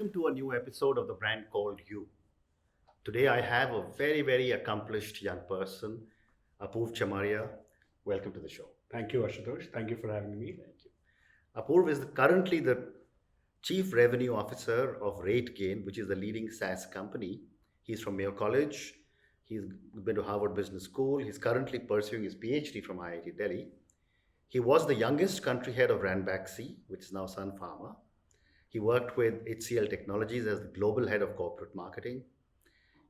welcome to a new episode of the brand called You. Today I have a very accomplished young person, Apurva Chamaria. Welcome to the show. Thank you, Ashutosh. Thank you for having me. Thank you. Apurva is currently the Chief Revenue Officer of RateGain, which is the leading SaaS company. He's from Mayo College. He's been to Harvard Business School. He's currently pursuing his PhD from IIT Delhi. He was the youngest country head of Ranbaxy, which is now Sun Pharma. He worked with HCL Technologies as the global head of corporate marketing.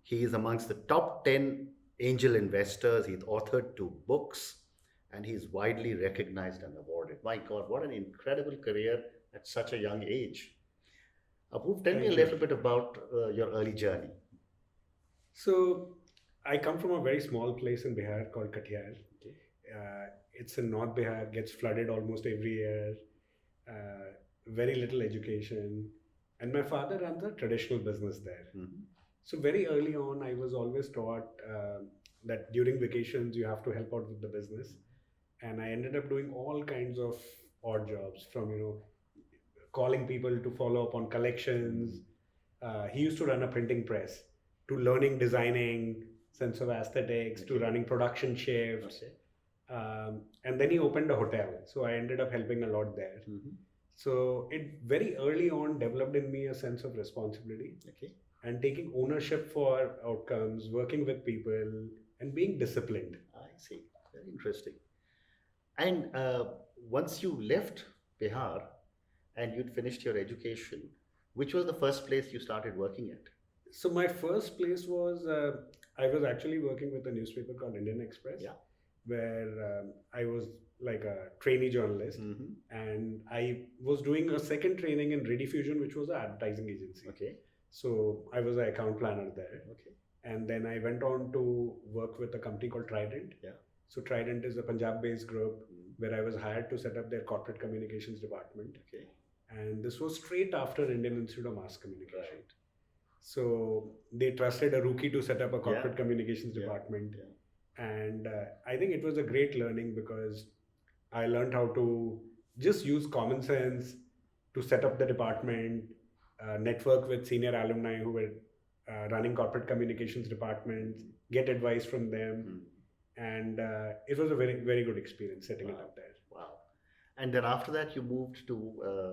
He is amongst the top 10 angel investors. He's authored 2 books and he's widely recognized and awarded. My God, what an incredible career at such a young age. Apurva, tell me a Thank you. little bit about your early journey. So, I come from a very small place in Bihar called Katiyar. Okay. It's in North Bihar, gets flooded almost every year. Very little education. And my father runs a traditional business there. Mhm. So, very early on, I was always taught that during vacations, you have to help out with the business. And I ended up doing all kinds of odd jobs from, calling people to follow up on collections. He used to run a printing press, to learning designing, sense of aesthetics, to Okay. running production shifts. Okay. And then he opened a hotel. So I ended up helping a lot there. Mhm. So it very early on developed in me a sense of responsibility Okay. and taking ownership for outcomes, working with people, and being disciplined. I see. Very interesting. And once you left Bihar and you'd finished your education, which was the first place you started working at? So my first place was I was actually working with a newspaper called Indian Express, Yeah. where I was like a trainee journalist, Mhm. and I was doing a second training in Rediffusion, which was an advertising agency. Okay. So I was an account planner there, Okay. and then I went on to work with a company called Trident. Yeah. So Trident is a Punjab-based group Mm. where I was hired to set up their corporate communications department, Okay. and this was straight after Indian Institute of Mass Communication. Right. So they trusted a rookie to set up a corporate Yeah. communications Yeah. department. Yeah. And I think it was a great learning because I learned how to just use common sense to set up the department, network with senior alumni who were running corporate communications departments, get advice from them. Mm. And it was a very good experience setting it Wow. up there. Wow. And then after that, you moved to.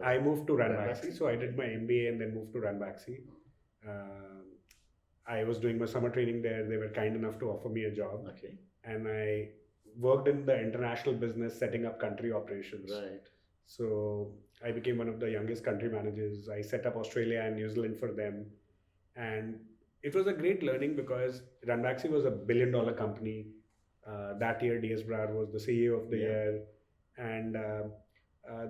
I moved to Ranbaxy. Ranbaxy? So I did my MBA and then moved to Ranbaxy. Um I was doing my summer training there. They were kind enough to offer me a job, Okay. and I worked in the international business, setting up country operations. Right. So I became one of the youngest country managers. I set up Australia and New Zealand for them, and it was a great learning because Ranbaxy was a billion-dollar company. That year, DS Brar was the CEO of the Yeah. year, and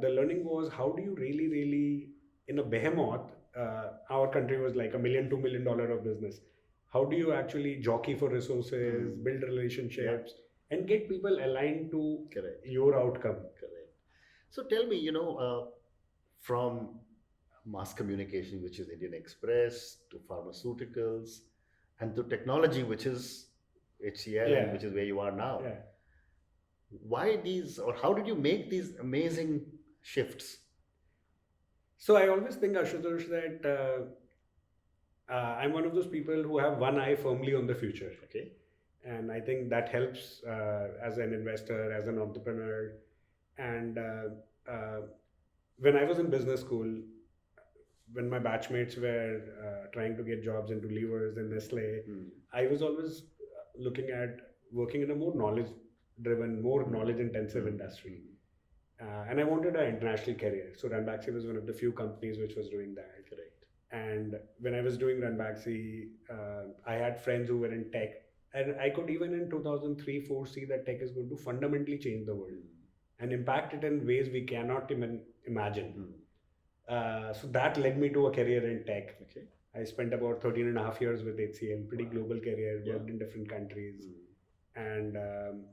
the learning was how do you really in a behemoth. Our country was like $1 million, $2 million of business. How do you actually jockey for resources, Mm. build relationships, and get people aligned to Correct. your outcome? Correct. So tell me, from mass communication, which is Indian Express, to pharmaceuticals, and to technology, which is HCL, and Yeah. which is where you are now. Yeah. Why these, or how did you make these amazing shifts? So I always think, Ashutosh, that I'm one of those people who have one eye firmly on the future. Okay. And I think that helps as an investor, as an entrepreneur. And when I was in business school, when my batchmates were trying to get jobs into Levers and Nestle, Mm. I was always looking at working in a more knowledge driven, more knowledge intensive Mm. industry. And I wanted an international career. So Ranbaxy was one of the few companies which was doing that. Correct. And when I was doing Ranbaxy, I had friends who were in tech. And I could even in 2003 4 see that tech is going to fundamentally change the world and impact it in ways we cannot even imagine. Mm. So that led me to a career in tech. Okay. I spent about 13 and a half years with HCL, pretty Wow. global career, Yeah. worked in different countries. Mm. And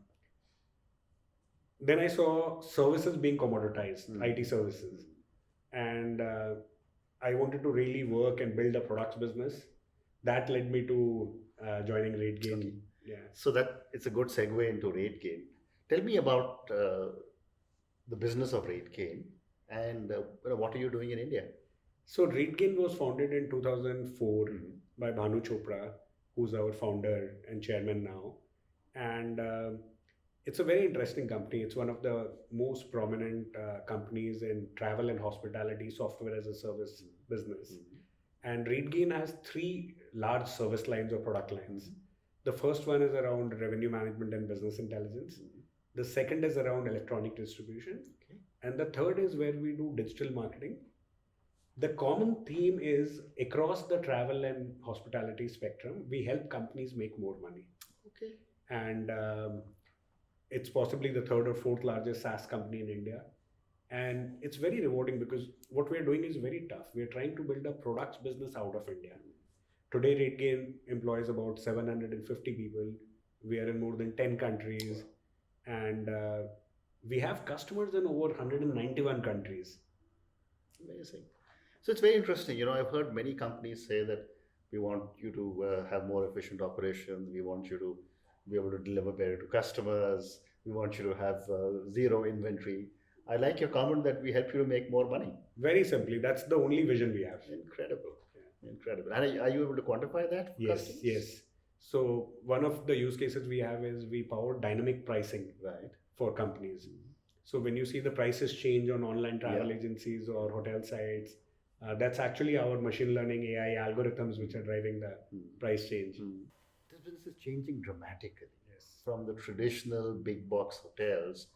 then I saw services being commoditized, Mm. IT services. And I wanted to really work and build a products business. That led me to joining RateGain. Okay. Yeah. So that it's a good segue into RateGain. Tell me about the business of RateGain and what are you doing in India? So RateGain was founded in 2004 Mhm. by Bhanu Chopra, who's our founder and chairman now. And it's a very interesting company. It's one of the most prominent companies in travel and hospitality software as a service business. Mhm. And RateGain has three large service lines or product lines. Mhm. The first one is around revenue management and business intelligence. Mhm. The second is around electronic distribution. Okay. And the third is where we do digital marketing. The common theme is across the travel and hospitality spectrum, we help companies make more money. Okay. And it's possibly the third or fourth largest SaaS company in India. And it's very rewarding because what we're doing is very tough. We're trying to build a products business out of India. Today, RateGain employs about 750 people. We are in more than 10 countries. And we have customers in over 191 countries. Amazing. So it's very interesting. I've heard many companies say that we want you to have more efficient operations. We want you to be able to deliver better to customers. We want you to have zero inventory. I like your comment that we help you to make more money. Very simply, that's the only vision we have. Incredible. Incredible. And are you able to quantify that for Yes, customers? yes. So one of the use cases we have is we power dynamic pricing Right. for companies. So when you see the prices change on online travel Yeah. agencies or hotel sites, that's actually our machine learning AI algorithms which are driving the price change. This business is changing dramatically Yes. from the traditional big box hotels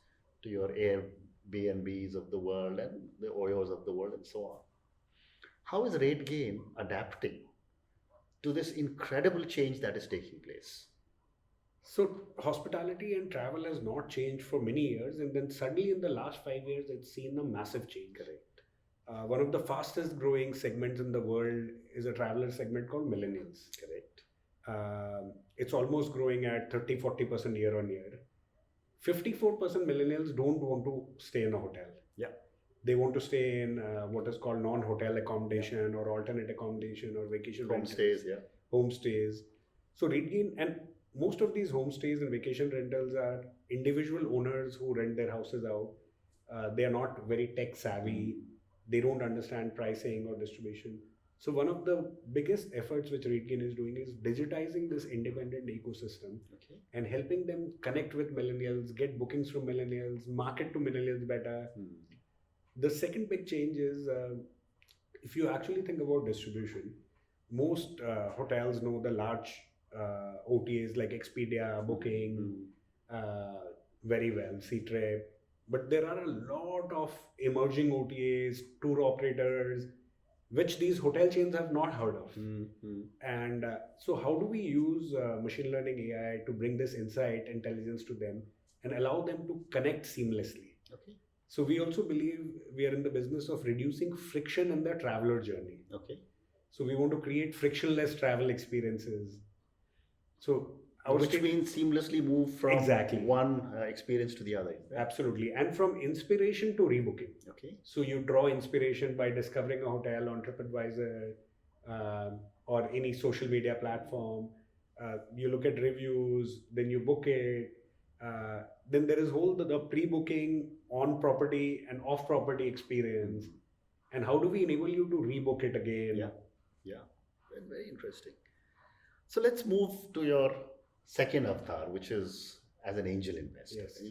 to your Airbnbs of the world and the Oyos of the world and so on. How is RateGain adapting to this incredible change that is taking place? So hospitality and travel has not changed for many years, and then suddenly in the last 5 years, it's seen a massive change. Correct. One of the fastest growing segments in the world is a traveler segment called millennials. Correct. It's almost growing at 30-40% year on year. 54% millennials don't want to stay in a hotel. Yeah. They want to stay in what is called non-hotel accommodation or alternate accommodation or vacation rentals. Homestays, yeah. Homestays. So RateGain, and most of these homestays and vacation rentals are individual owners who rent their houses out. They are not very tech savvy. They don't understand pricing or distribution. So one of the biggest efforts which RateGain is doing is digitizing this independent ecosystem. Okay. And helping them connect with millennials, get bookings from millennials, market to millennials better. The second big change is if you actually think about distribution, most hotels know the large OTAs like Expedia, Booking, very well, Ctrip. But there are a lot of emerging OTAs, tour operators, which these hotel chains have not heard of. And so how do we use machine learning AI to bring this insight, intelligence to them and allow them to connect seamlessly? Okay. So we also believe we are in the business of reducing friction in the traveler journey. Okay. So we want to create frictionless travel experiences. So which means seamlessly move from Exactly. one experience to the other. Absolutely. And from inspiration to rebooking. Okay. So you draw inspiration by discovering a hotel on TripAdvisor or any social media platform. You look at reviews, then you book it. Then there is the pre-booking, on-property and off-property experience. And how do we enable you to rebook it again? Yeah. Very interesting. So let's move to your second avatar, which is as an angel investor. Yes.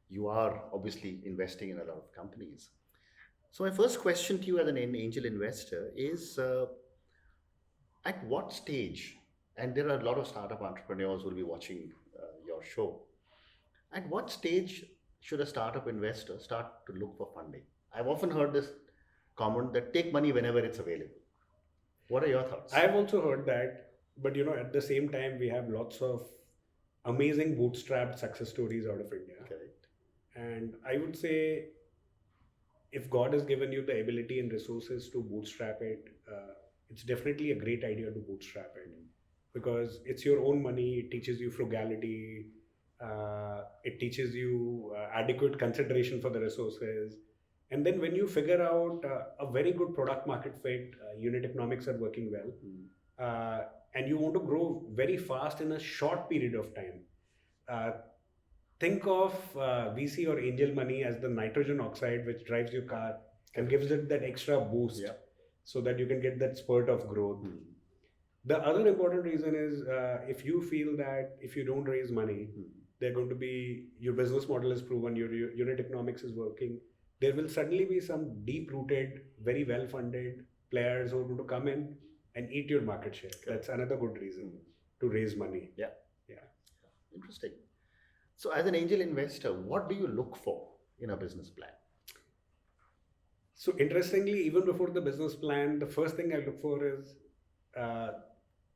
You are obviously investing in a lot of companies. So my first question to you as an angel investor is, at what stage, and there are a lot of startup entrepreneurs who will be watching your show, at what stage should a startup investor start to look for funding? I've often heard this comment that take money whenever it's available. What are your thoughts? I've also heard that, but at the same time, we have lots of amazing bootstrapped success stories out of India. Correct. And I would say, if God has given you the ability and resources to bootstrap it, it's definitely a great idea to bootstrap it because it's your own money. It teaches you frugality. It teaches you adequate consideration for the resources. And then when you figure out a very good product market fit, unit economics are working well, and you want to grow very fast in a short period of time, think of VC or angel money as the nitrogen oxide which drives your car and gives it that extra boost. Yeah. so that you can get that spurt of growth. The other important reason is if you feel that if you don't raise money, they're going to be, your business model is proven, your unit economics is working, there will suddenly be some deep rooted, very well funded players who are going to come in and eat your market share. That's another good reason to raise money. Yeah. Yeah. Interesting. So, as an angel investor, what do you look for in a business plan? So interestingly, even before the business plan, the first thing I look for is uh,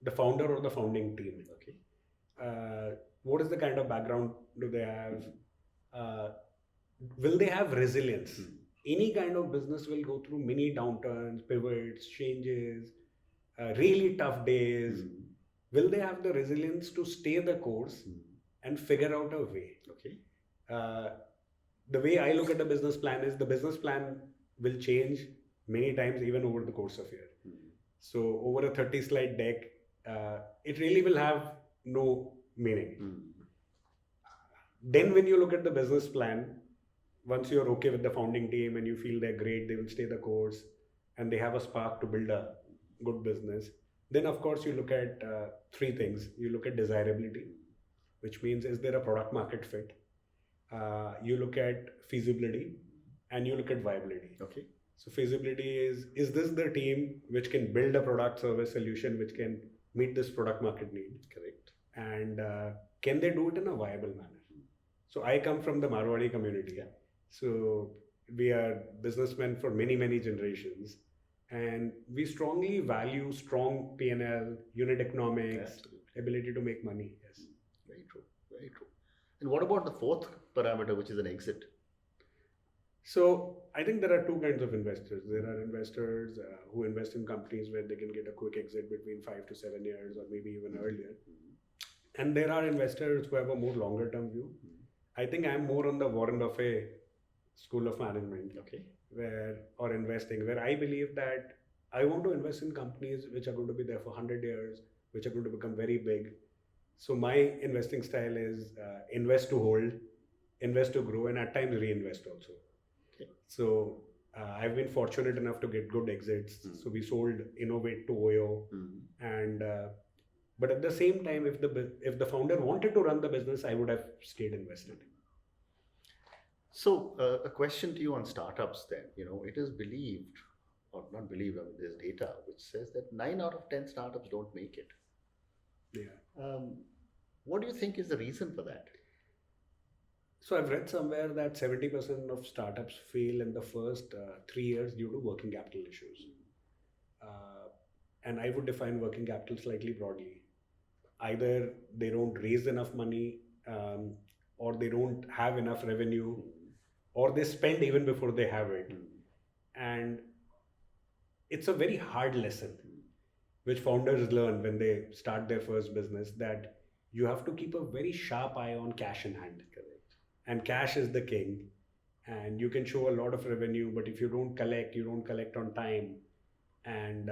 the founder or the founding team. Okay. What is the kind of background do they have? Will they have resilience? Any kind of business will go through many downturns, pivots, changes, really tough days. Will they have the resilience to stay the course and figure out a way? Okay. The way I look at the business plan is the business plan will change many times even over the course of a year. So over a 30 slide deck, it really will have no meaning. Then when you look at the business plan, once you're okay with the founding team and you feel they're great, they will stay the course and they have a spark to build a good business, then of course you look at three things. You look at desirability, which means is there a product market fit? You look at feasibility, and you look at viability. Okay. So feasibility is this the team which can build a product service solution which can meet this product market need? Correct. And can they do it in a viable manner? So I come from the Marwadi community. Yeah. So we are businessmen for many, many generations. And we strongly value strong P&L, unit economics, ability to make money. Yes. Very true. Very true. And what about the fourth parameter, which is an exit? So I think there are two kinds of investors. There are investors who invest in companies where they can get a quick exit between 5 to 7 years or maybe even earlier. And there are investors who have a more longer term view. I think I'm more on the Warren Buffett school of management, Okay. or investing, where I believe that I want to invest in companies which are going to be there for 100 years, which are going to become very big. So my investing style is invest to hold, invest to grow, and at times reinvest also. Okay. So I've been fortunate enough to get good exits. So we sold Innovate to Oyo, and but at the same time, if the founder wanted to run the business, I would have stayed invested. So a question to you on startups then, it is believed, or not believed, I mean, there's data which says that 9 out of 10 startups don't make it. Yeah. What do you think is the reason for that? So I've read somewhere that 70% of startups fail in the first 3 years due to working capital issues. And I would define working capital slightly broadly. Either they don't raise enough money, or they don't have enough revenue, or they spend even before they have it. And it's a very hard lesson which founders learn when they start their first business, that you have to keep a very sharp eye on cash in hand. Correct. And cash is the king. And you can show a lot of revenue, but if you don't collect on time, and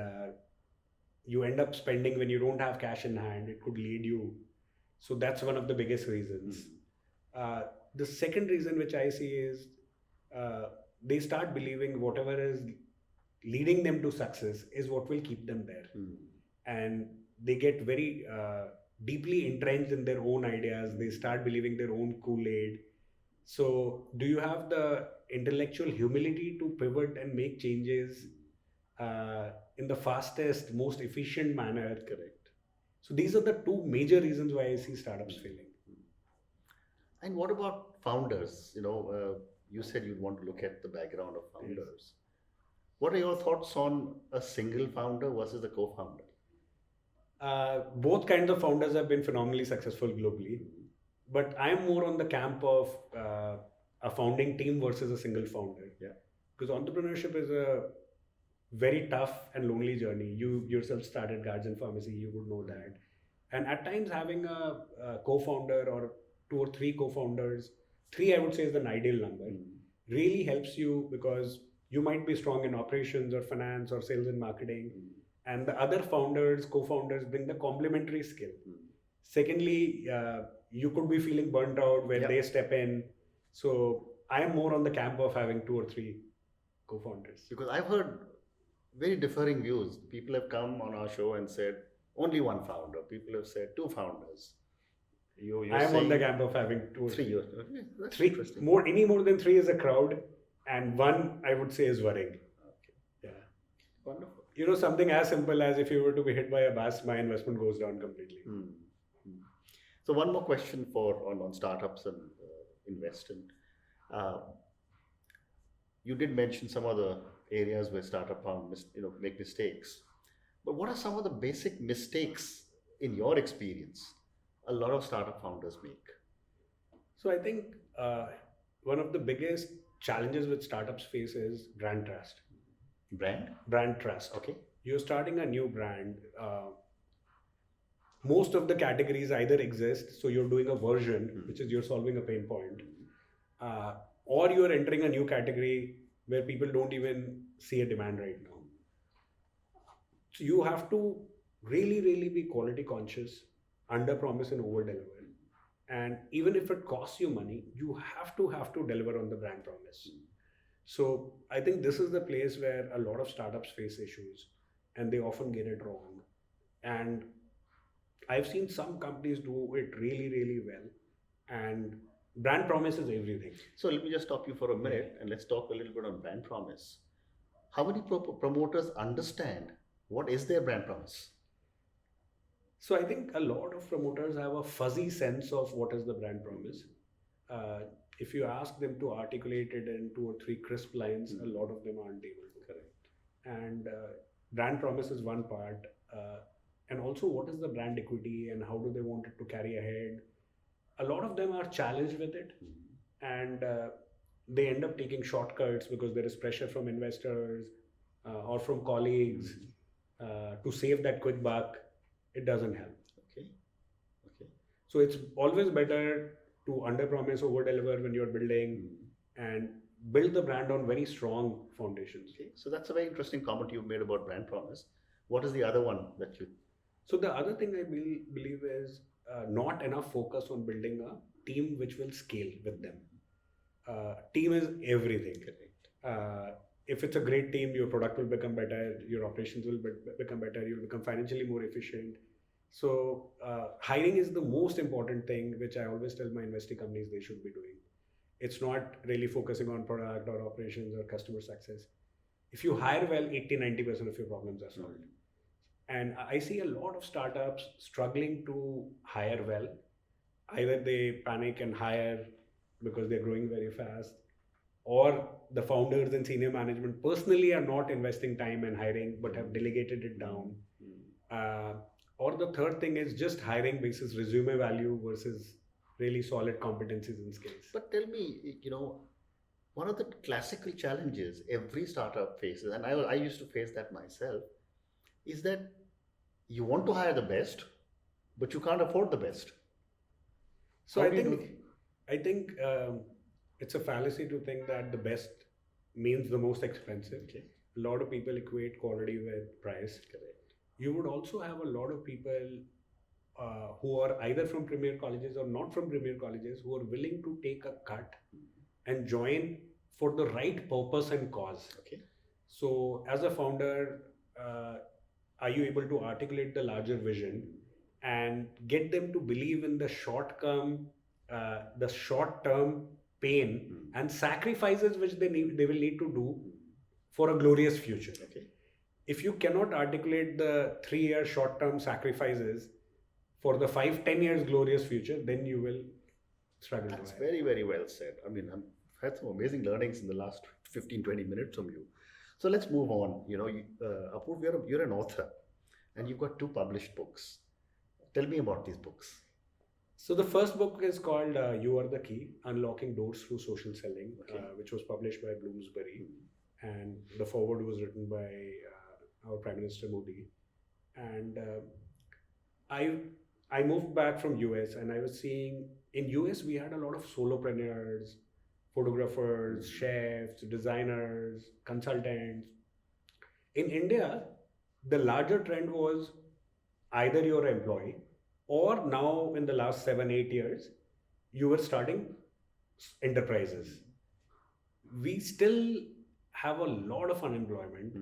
you end up spending when you don't have cash in hand, it could lead you. So that's one of the biggest reasons. The second reason which I see is they start believing whatever is leading them to success is what will keep them there. And they get very deeply entrenched in their own ideas. They start believing their own Kool-Aid. So do you have the intellectual humility to pivot and make changes in the fastest, most efficient manner? Correct. So these are the two major reasons why I see startups failing. And what about founders? You said you'd want to look at the background of founders. Yes. What are your thoughts on a single founder versus a co-founder? Both kinds of founders have been phenomenally successful globally, but I'm more on the camp of a founding team versus a single founder. Yeah. Because entrepreneurship is a very tough and lonely journey. You yourself started Guardian Pharmacy, you would know that. And at times having a co-founder or 2 or 3 co-founders, 3 I would say is an ideal number, really helps you, because you might be strong in operations or finance or sales and marketing, and the other founders, co-founders bring the complementary skill. Secondly, you could be feeling burnt out when they step in. So I'm more on the camp of having 2 or 3 co-founders. Because I've heard very differing views. People have come on our show and said only one founder. People have said two founders. You're I am on the saying camp of having two or three. three. Okay, that's Three interesting. more, any more than three is a crowd, and one I would say is worrying. Okay, Yeah. wonderful. Something as simple as if you were to be hit by a bus, my investment goes down completely. Hmm. Hmm. So one more question for on startups and investing. Uh, you did mention some of the areas where startup found make mistakes. But what are some of the basic mistakes in your experience a lot of startup founders make? So I think one of the biggest challenges which startups face is brand trust. Brand? Brand trust. Okay. You're starting a new brand. Most of the categories either exist, so you're doing a version, which is you're solving a pain point, or you're entering a new category where people don't even see a demand right now. So you have to really, really be quality conscious, under promise and over deliver. And even if it costs you money, you have to deliver on the brand promise. So I think this is the place where a lot of startups face issues, and they often get it wrong. And I've seen some companies do it really, really well. And brand promise is everything. So let me just stop you for a minute and let's talk a little bit on brand promise. How many promoters understand what is their brand promise? So I think a lot of promoters have a fuzzy sense of what is the brand promise. Uh, if you ask them to articulate it in 2 or 3 crisp lines, a lot of them aren't able to. Correct. And brand promise is one part. And also, what is the brand equity and how do they want it to carry ahead? A lot of them are challenged with it, and they end up taking shortcuts because there is pressure from investors or from colleagues to save that quick buck. It doesn't help. Okay. Okay. So it's always better to under promise, over deliver when you're building, and build the brand on very strong foundations. Okay. So that's a very interesting comment you've made about brand promise. What is the other one that you? So the other thing I believe is not enough focus on building a team which will scale with them. Team is everything. If it's a great team, your product will become better, your operations will become better, you'll become financially more efficient. So hiring is the most important thing, which I always tell my investing companies they should be doing. It's not really focusing on product or operations or customer success. If you hire well, 80-90% of your problems are solved. And I see a lot of startups struggling to hire well. Either they panic and hire because they're growing very fast, or the founders and senior management personally are not investing time in hiring but have delegated it down. Or the third thing is just hiring basis resume value versus really solid competencies and skills. But tell me, one of the classical challenges every startup faces, and I used to face that myself, is that you want to hire the best, but you can't afford the best. So I think it's a fallacy to think that the best means the most expensive. Okay. A lot of people equate quality with price. Correct. You would also have a lot of people who are either from premier colleges or not from premier colleges who are willing to take a cut and join for the right purpose and cause. Okay. So as a founder, are you able to articulate the larger vision and get them to believe in the short-term pain and sacrifices which they will need to do for a glorious future? Okay. If you cannot articulate the 3-year short-term sacrifices for the 5-10 years glorious future, then you will struggle. That's very, very well said. I mean, I've had some amazing learnings in the last 15-20 minutes from you. So let's move on. Apurva, you're an author and you've got 2 published books. Tell me about these books. So the first book is called You Are the Key, Unlocking Doors Through Social Selling, which was published by Bloomsbury. And the foreword was written by our Prime Minister Modi. And I moved back from US, and I was seeing in US we had a lot of solopreneurs, photographers, chefs, designers, consultants. In India, the larger trend was either you're an employee, or now in the last 7-8 years, you were starting enterprises. We still have a lot of unemployment,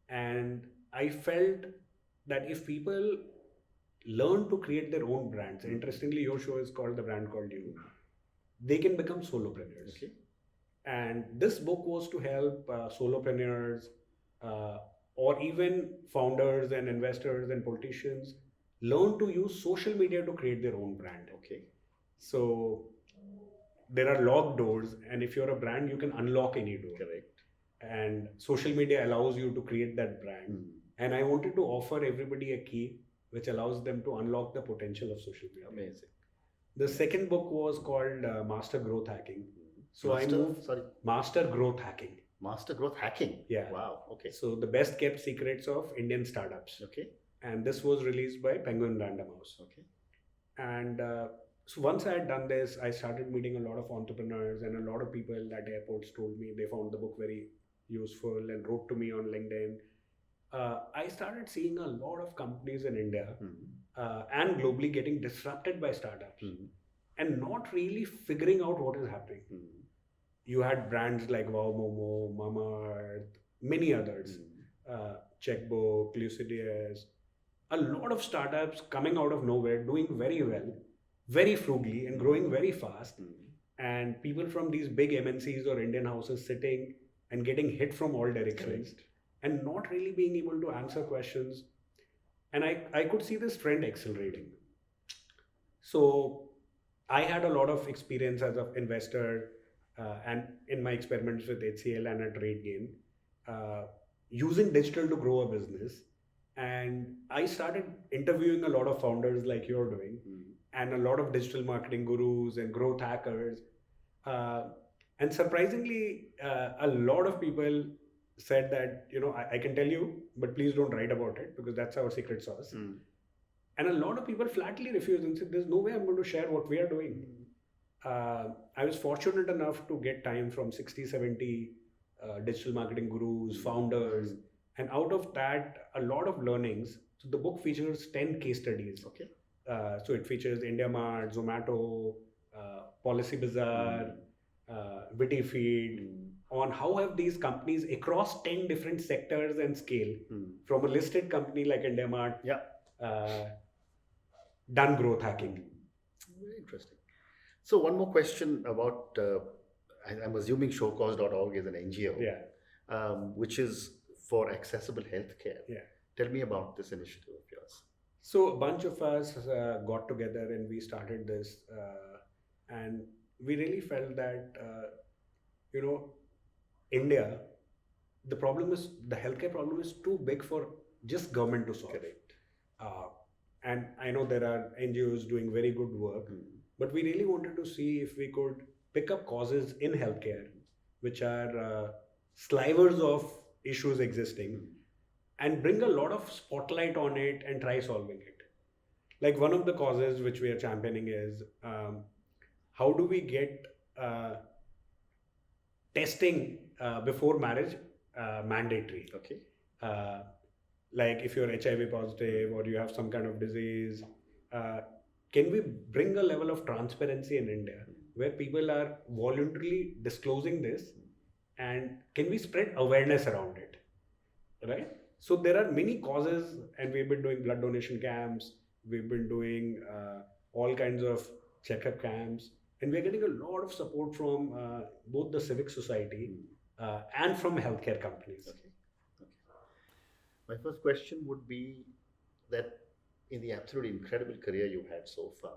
And I felt that if people learn to create their own brands, interestingly, your show is called The Brand Called You, they can become solopreneurs. Okay. And this book was to help solopreneurs uh, or even founders and investors and politicians learn to use social media to create their own brand. Okay. So there are locked doors, and if you're a brand, you can unlock any door. Correct. And social media allows you to create that brand. And I wanted to offer everybody a key which allows them to unlock the potential of social media. Amazing. The second book was called Master Growth Hacking. So Master Master Growth Hacking. Master Growth Hacking. Yeah. Wow. Okay. So the best kept secrets of Indian startups. Okay. And this was released by Penguin Random House. Okay. And so once I had done this, I started meeting a lot of entrepreneurs, and a lot of people at airports told me they found the book very useful and wrote to me on LinkedIn. I started seeing a lot of companies in India and globally getting disrupted by startups and not really figuring out what is happening. You had brands like Wow Momo, Mamaearth, many others, Checkbook, Lucidius, a lot of startups coming out of nowhere, doing very well, very frugally, and growing very fast. And people from these big MNCs or Indian houses sitting and getting hit from all directions. Correct. And not really being able to answer questions. And I could see this trend accelerating. So I had a lot of experience as an investor and in my experiments with HCL and at RateGain, using digital to grow a business. And I started interviewing a lot of founders like you're doing, and a lot of digital marketing gurus and growth hackers. And surprisingly, a lot of people said that, I can tell you, but please don't write about it because that's our secret sauce. And a lot of people flatly refused and said, there's no way I'm going to share what we are doing. I was fortunate enough to get time from 60, 70 digital marketing gurus, founders. And out of that, a lot of learnings. So the book features 10 case studies. Okay. So it features IndiaMart, Zomato, Policy Bazaar, Wittyfeed, on how have these companies across 10 different sectors and scale, from a listed company like IndiaMart, done growth hacking. Very interesting. So one more question about, I'm assuming showcause.org is an NGO, which is for accessible healthcare. Yeah. Tell me about this initiative of yours. So a bunch of us got together and we started this, and we really felt that, India, the healthcare problem is too big for just government to solve. Correct. And I know there are NGOs doing very good work, but we really wanted to see if we could pick up causes in healthcare, which are slivers of issues existing, and bring a lot of spotlight on it and try solving it. Like one of the causes which we are championing is how do we get testing before marriage mandatory? Okay. Like if you're HIV positive or you have some kind of disease, can we bring a level of transparency in India where people are voluntarily disclosing this, and can we spread awareness around it, right? So there are many causes, and we've been doing blood donation camps, we've been doing all kinds of checkup camps, and we're getting a lot of support from both the civic society and from healthcare companies. Okay. My first question would be that in the absolutely incredible career you've had so far,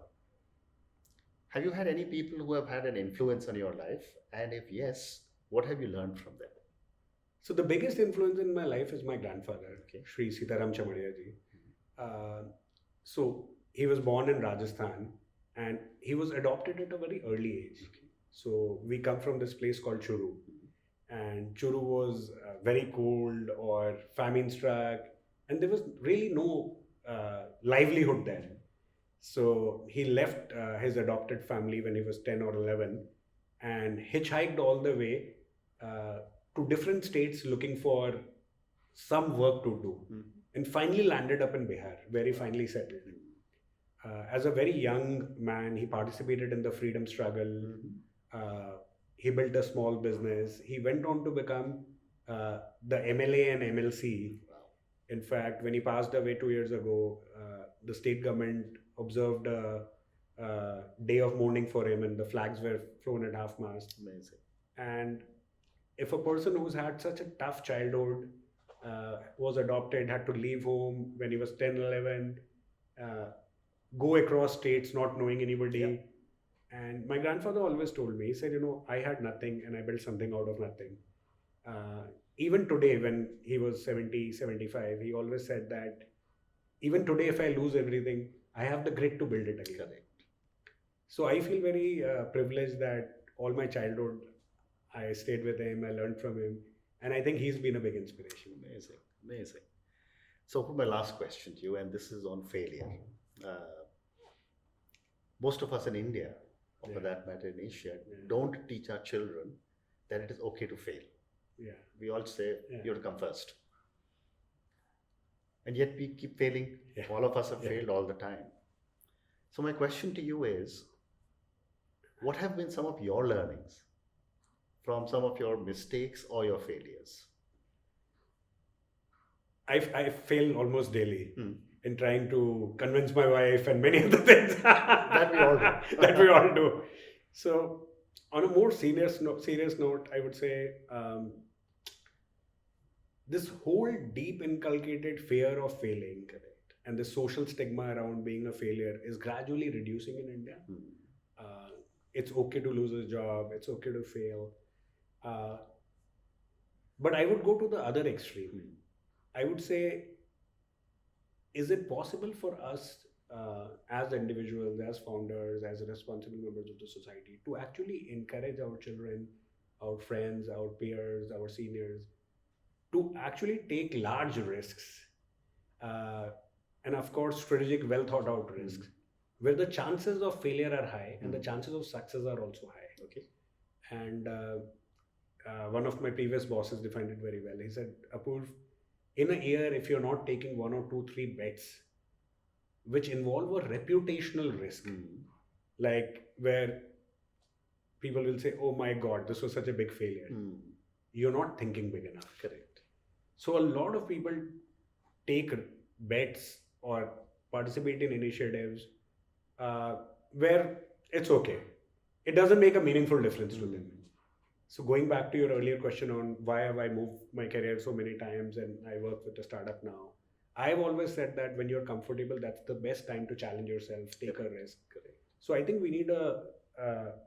have you had any people who have had an influence on your life? And if yes, what have you learned from them? So the biggest influence in my life is my grandfather, Shri Sitaram Chamaria ji. So he was born in Rajasthan and he was adopted at a very early age. So we come from this place called Churu, and Churu was very cold or famine struck, and there was really no livelihood there. So he left his adopted family when he was 10 or 11 and hitchhiked all the way to different states looking for some work to do, and finally landed up in Bihar, where he finally settled. As a very young man, he participated in the freedom struggle. He built a small business. He went on to become the MLA and MLC. In fact, when he passed away 2 years ago, the state government observed a day of mourning for him, and the flags were flown at half mast. Amazing. And if a person who's had such a tough childhood, was adopted, had to leave home when he was 10, 11, uh, go across states not knowing anybody. Yeah. And my grandfather always told me, he said, I had nothing and I built something out of nothing. Even today, when he was 70, 75, he always said that even today, if I lose everything, I have the grit to build it again. Correct. So I feel very privileged that all my childhood, I stayed with him, I learned from him, and I think he's been a big inspiration. Amazing. Amazing. So, my last question to you, and this is on failure. Most of us in India, or for Yeah. that matter in Asia, Yeah. don't teach our children that it is okay to fail. Yeah. We all say Yeah. you have to come first. And yet we keep failing. Yeah. All of us have Yeah. failed all the time. So my question to you is, what have been some of your learnings from some of your mistakes or your failures? I fail almost daily Hmm. in trying to convince my wife and many other things That we all do. that we all do. So, on a more serious note, I would say this whole deep inculcated fear of failing and the social stigma around being a failure is gradually reducing in India. Hmm. It's okay to lose a job, it's okay to fail. But I would go to the other extreme. Hmm. I would say, is it possible for us as individuals, as founders, as responsible members of the society to actually encourage our children, our friends, our peers, our seniors to actually take large risks and, of course, strategic, well thought out risks where the chances of failure are high and the chances of success are also high? Okay. And one of my previous bosses defined it very well. He said, Apurva, in a year, if you're not taking 1 or 2, 3 bets which involve a reputational risk, like where people will say, oh my God, this was such a big failure, you're not thinking big enough. Correct. So a lot of people take bets or participate in initiatives where it's okay. It doesn't make a meaningful difference to them. So going back to your earlier question on why have I moved my career so many times and I work with a startup now, I've always said that when you're comfortable, that's the best time to challenge yourself, take a risk. Correct. So I think we need to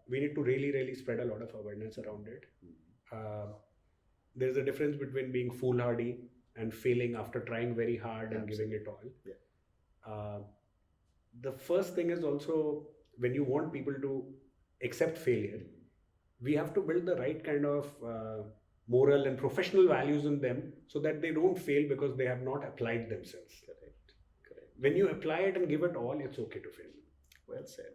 really, really spread a lot of awareness around it. There's a difference between being foolhardy and failing after trying very hard and giving it all. Yeah. The first thing is also, when you want people to accept failure, we have to build the right kind of moral and professional values in them so that they don't fail because they have not applied themselves. Correct. When you apply it and give it all, it's okay to fail. Well said.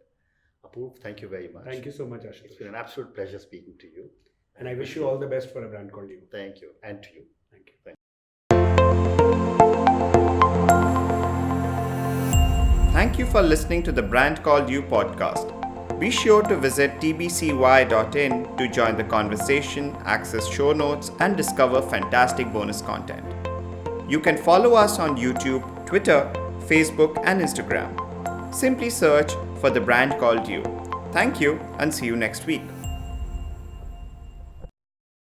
Apurva, thank you very much. Thank you so much, It's Ashutosh. been an absolute pleasure speaking to you. And I wish you all the best for a brand called you. Thank you. And to you. Thank you. Thank you for listening to the Brand Called You podcast. Be sure to visit tbcy.in to join the conversation, access show notes, and discover fantastic bonus content. You can follow us on YouTube, Twitter, Facebook, and Instagram. Simply search for the Brand Called You. Thank you and see you next week.